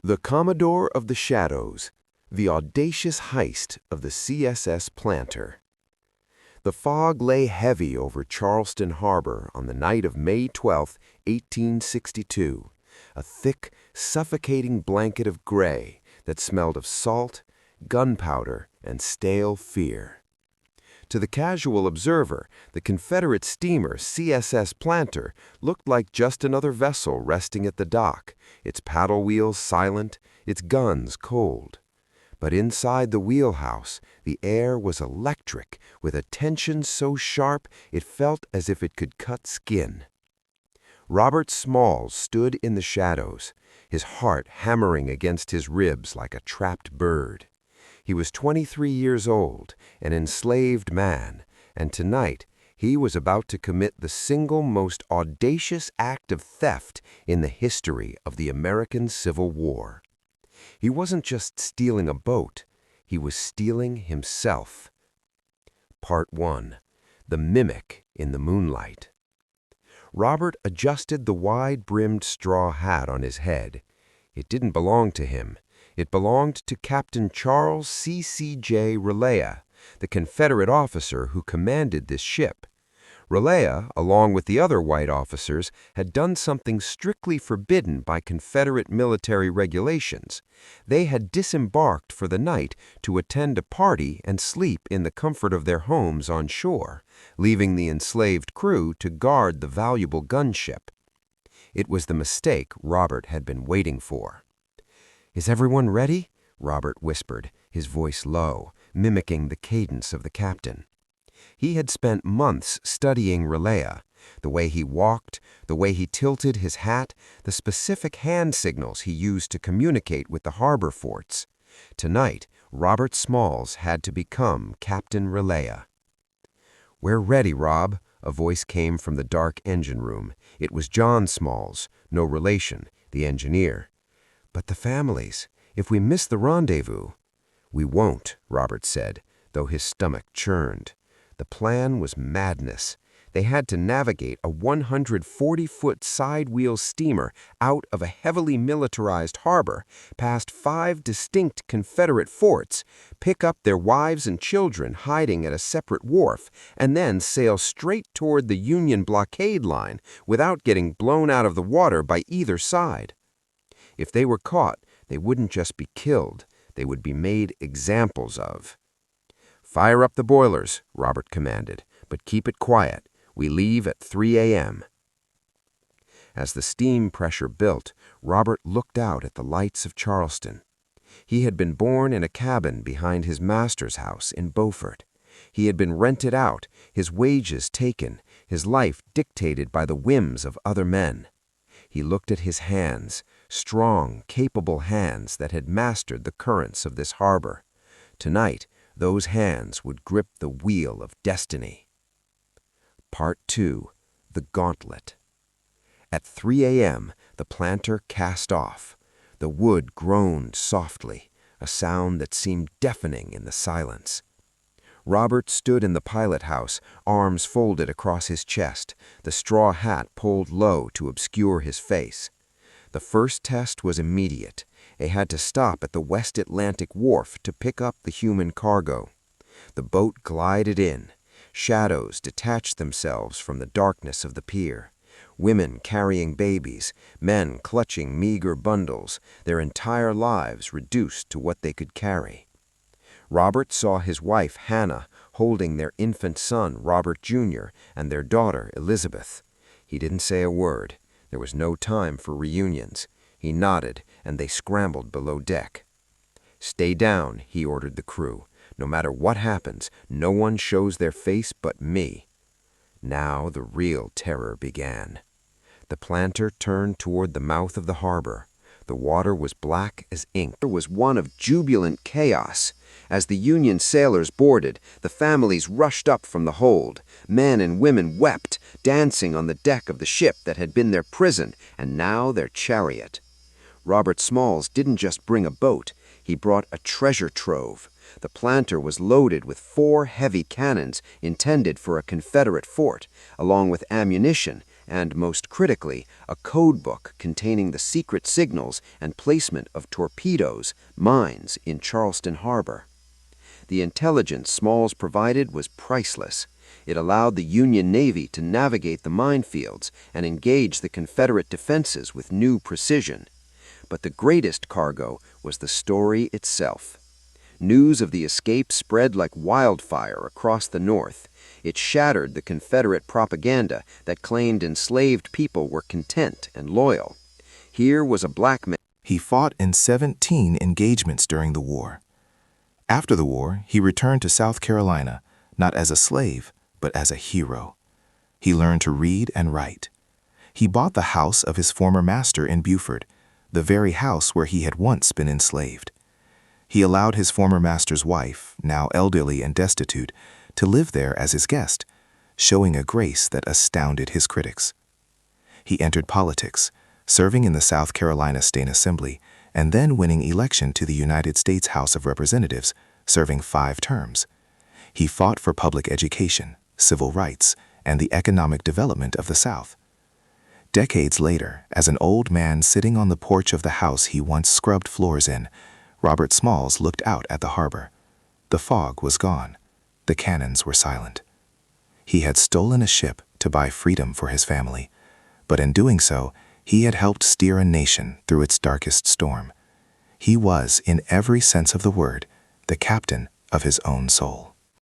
The Commodore of the Shadows, the audacious heist of the CSS Planter. The fog lay heavy over Charleston Harbor on the night of May 12, 1862, a thick, suffocating blanket of gray that smelled of salt, gunpowder, and stale fear. To the casual observer, the Confederate steamer CSS Planter looked like just another vessel resting at the dock, its paddle wheels silent, its guns cold. But inside the wheelhouse, the air was electric, with a tension so sharp it felt as if it could cut skin. Robert Smalls stood in the shadows, his heart hammering against his ribs like a trapped bird. He was 23 years old, an enslaved man, and tonight he was about to commit the single most audacious act of theft in the history of the American Civil War. He wasn't just stealing a boat, he was stealing himself. Part 1. The Mimic in the Moonlight. Robert adjusted the wide-brimmed straw hat on his head. It didn't belong to him. It belonged to Captain Charles C.C.J. Relea, the Confederate officer who commanded this ship. Relea, along with the other white officers, had done something strictly forbidden by Confederate military regulations. They had disembarked for the night to attend a party and sleep in the comfort of their homes on shore, leaving the enslaved crew to guard the valuable gunship. It was the mistake Robert had been waiting for. "Is everyone ready?" Robert whispered, his voice low, mimicking the cadence of the captain. He had spent months studying Relea, the way he walked, the way he tilted his hat, the specific hand signals he used to communicate with the harbor forts. Tonight, Robert Smalls had to become Captain Relea. "We're ready, Rob," a voice came from the dark engine room. It was John Smalls, no relation, the engineer. "But the families, if we miss the rendezvous—" "We won't," Robert said, though his stomach churned. The plan was madness. They had to navigate a 140-foot side-wheel steamer out of a heavily militarized harbor, past 5 distinct Confederate forts, pick up their wives and children hiding at a separate wharf, and then sail straight toward the Union blockade line without getting blown out of the water by either side. If they were caught, they wouldn't just be killed, they would be made examples of. "Fire up the boilers," Robert commanded, "but keep it quiet. We leave at 3 a.m. As the steam pressure built, Robert looked out at the lights of Charleston. He had been born in a cabin behind his master's house in Beaufort. He had been rented out, his wages taken, his life dictated by the whims of other men. He looked at his hands, strong, capable hands that had mastered the currents of this harbor. Tonight, those hands would grip the wheel of destiny. Part 2. The Gauntlet. At 3 a.m., the planter cast off. The wood groaned softly, a sound that seemed deafening in the silence. Robert stood in the pilot house, arms folded across his chest, the straw hat pulled low to obscure his face. The first test was immediate. They had to stop at the West Atlantic wharf to pick up the human cargo. The boat glided in. Shadows detached themselves from the darkness of the pier. Women carrying babies, men clutching meager bundles, their entire lives reduced to what they could carry. Robert saw his wife, Hannah, holding their infant son, Robert Jr., and their daughter, Elizabeth. He didn't say a word. There was no time for reunions. He nodded, and they scrambled below deck. "Stay down," he ordered the crew. "No matter what happens, no one shows their face but me." Now the real terror began. The planter turned toward the mouth of the harbor. The water was black as ink. There was one of jubilant chaos. As the Union sailors boarded, the families rushed up from the hold. Men and women wept, dancing on the deck of the ship that had been their prison and now their chariot. Robert Smalls didn't just bring a boat. He brought a treasure trove. The planter was loaded with 4 heavy cannons intended for a Confederate fort, along with ammunition and, most critically, a code book containing the secret signals and placement of torpedoes, mines in Charleston Harbor. The intelligence Smalls provided was priceless. It allowed the Union Navy to navigate the minefields and engage the Confederate defenses with new precision. But the greatest cargo was the story itself. News of the escape spread like wildfire across the North. It shattered the Confederate propaganda that claimed enslaved people were content and loyal. Here was a black man. He fought in 17 engagements during the war. After the war, he returned to South Carolina, not as a slave, but as a hero. He learned to read and write. He bought the house of his former master in Beaufort, the very house where he had once been enslaved. He allowed his former master's wife, now elderly and destitute, to live there as his guest, showing a grace that astounded his critics. He entered politics, serving in the South Carolina State Assembly, and then winning election to the United States House of Representatives, serving 5 terms. He fought for public education, civil rights, and the economic development of the South. Decades later, as an old man sitting on the porch of the house he once scrubbed floors in, Robert Smalls looked out at the harbor. The fog was gone. The cannons were silent. He had stolen a ship to buy freedom for his family, but in doing so, he had helped steer a nation through its darkest storm. He was, in every sense of the word, the captain of his own soul.